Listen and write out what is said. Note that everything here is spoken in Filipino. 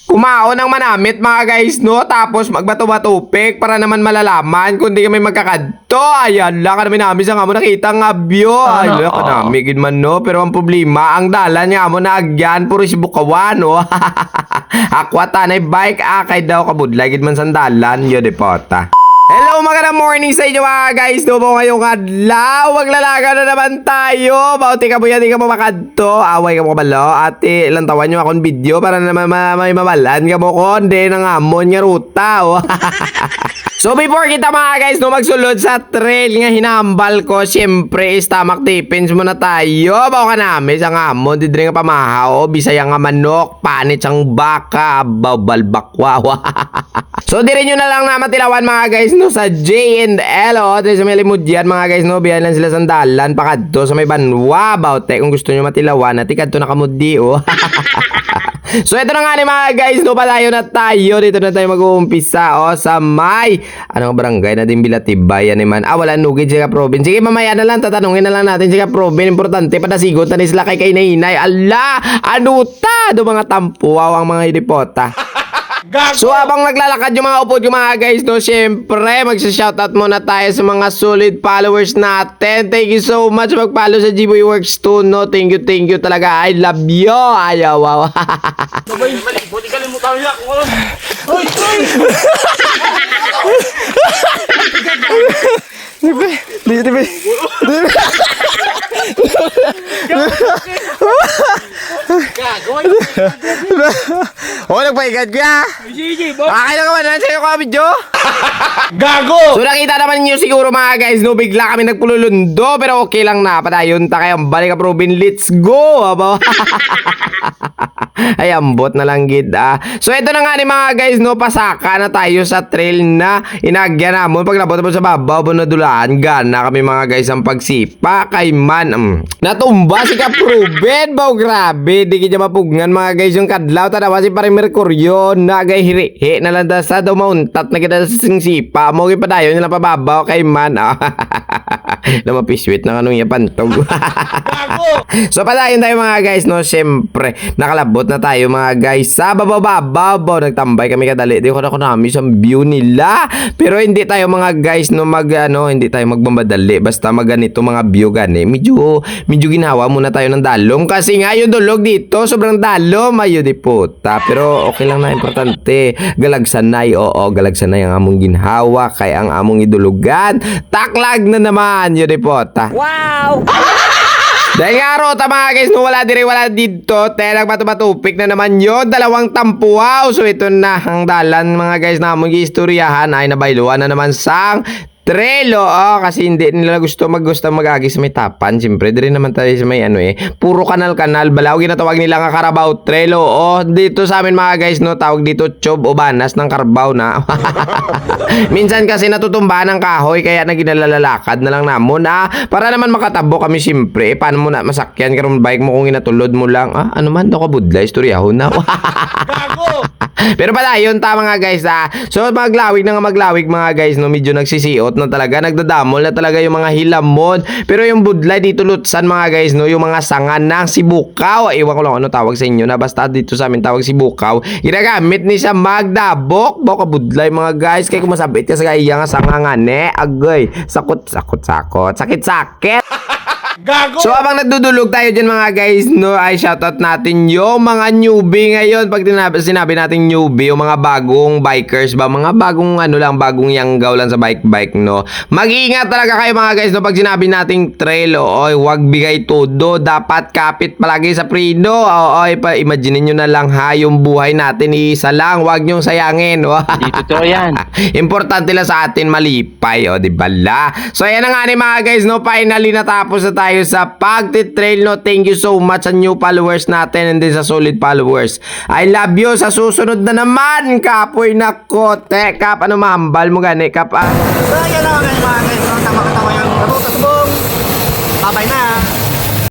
Kumao ng manamit mga guys, no? Tapos magbato-batupik para naman malalaman kung di kami magkakadto. Ayan lang, kami namin sa nga mo nakita nga view. Ay, lang kanami, man, no? Pero ang problema, ang dalan nga mo na agyan, puro si Bukawan, no? Akwa tanay bike, akay daw kabudlay, gid man sandalan, yun, depota. Hello, magandang morning sa inyo mga guys. Doon po ngayong adlaw. Maglalaga na naman tayo. Bauti ka po yan, di ka mo makadto. Away ka mo kabalo. Ate, lantawan nyo akong video para naman may mamalan ka mo konde ng amon nga ruta. Oh. So before kita mga guys no magsulod sa trail nga hinambal ko, syempre stomach defense muna tayo. Bawa ka namin sa amon, didri nga pamahaw, bisaya nga manok, panit sang baka, balbakwa. So dire nyo na lang na matilawan mga guys no sa J&L. Sa may limudyan mga guys no, biyan lang sila sandalan pakadto sa may banwa. Baute kung gusto nyo matilawan, at ikadto na kamudi oh. So ito na nga ni mga guys, no, palayo na tayo. Dito na tayo mag-uumpisa sa may anong barangay na din Bilatibay yan naman. Wala nugid siya province. Sige mamaya na lang, tatanungin na lang natin siya province. Importante pa na sigot na sila kay nainay. Ala, ano ta? Do mga tampuaw ang mga hidipota. So habang naglalakad yung mga upod yung mga guys no, syempre magsha-shoutout muna tayo sa mga solid followers natin. Thank you so much mag-follow sa Gboy Works 2 no. Thank you talaga. I love you. Ayaw wow. Sabay, buti kalimutan niya kung ano. Hoy, hoy! Dibe. Oh, nagpaigad ko ya. Sige, boss. Okay na kaman na sa'yo ka video. Gago! So nakita naman niyo siguro mga guys no, bigla kami nagpululundo pero okay lang na. Padayon ta kayo, balik ka Robin, let's go. Aba. Ay ambot na lang gid So ito na nga ni mga guys no, pasaka na tayo sa trail na inagya namon. Pag nabot mo sa babaw bunadulaan, gana kami mga guys ang pagsipa kay man. Natumba si Kaproben, baw grabe, di kaya mapugngan mga guys yung kadlaw. Tanawa si pare Mercurio nagay hiri na lang sa daw mauntat na kita sa singsipa mo kay padayon nila pababaw kay man. Lamapiswit na kanong yapantog. So padayon tayo mga guys no, syempre nakalabot na tayo mga guys sa babaw. Nagtambay kami kadali. Di ko na namin sa view nila. Pero hindi tayo mga guys no hindi tayo magmamadali. Basta maganito mga view gani. Medyo ginawa muna tayo ng dalom. Kasi nga yung dulog dito sobrang dalom. Ayo di puta. Pero okay lang na, importante. Galagsanay. Oo, galagsanay ang among ginhawa. Kaya ang among idulugan. Taklag na naman. Yun di puta. Wow! Dahil nga rota mga guys, no, wala dito. Tayo nagbato-batupik na naman yun. Dalawang tampuaw. So ito na ang dalan mga guys na among istoryahan ay nabayluan na naman sang trelo. Kasi hindi nila gusto mag-agi sa may tapan. Siyempre, di rin naman tayo sa may puro kanal-kanal. Balaw, ginatawag nila nga Carabao trelo. Dito sa amin mga guys, no, tawag dito chob o banas ng Carabao na. Minsan kasi natutumba ng kahoy, kaya naginalalakad na lang namon. Para naman makatabo kami siyempre. Paano mo na masakyan karong bike mo kung inatulod mo lang? Ano man, daw ka budla, istoryahon na. Gago! Pero pala, yun tama nga guys. So maglawig mga guys, no, medyo nagsisiot na talaga, nagdadamol na talaga yung mga hilamon. Pero yung budlay dito lutsan mga guys, no, yung mga sanga ng sibukaw. Iwan ko lang ano tawag sa inyo na, basta dito sa amin tawag sibukaw. Ginagamit ni sa magdabok. Baka budlay mga guys, kaya kung masabit ka sa kaya nga sanga nga ne, agay, sakit. Gago! So habang nagdudulog tayo dyan mga guys no, ay shoutout natin yung mga newbie ngayon. Pag sinabi natin newbie, yung mga bagong bikers ba, mga bagong bagong yanggaw lang sa bike no. Mag-iingat talaga kayo mga guys no, pag sinabi nating trail, wag bigay todo, dapat kapit palagi sa preno. Imagine nyo na lang yung buhay natin isa lang, wag nyong sayangin. Dito to yan. Importante lang sa atin malipay, di ba la? So ayan na nga ni mga guys no, finally natapos na tayo sa pagtitrail no. Thank you so much sa new followers natin and din sa solid followers. I love you. Sa susunod na naman, kapoy nako. Kap, ano mahambal mo gani, kap? So, yan lang mga guys. Tama yung natuto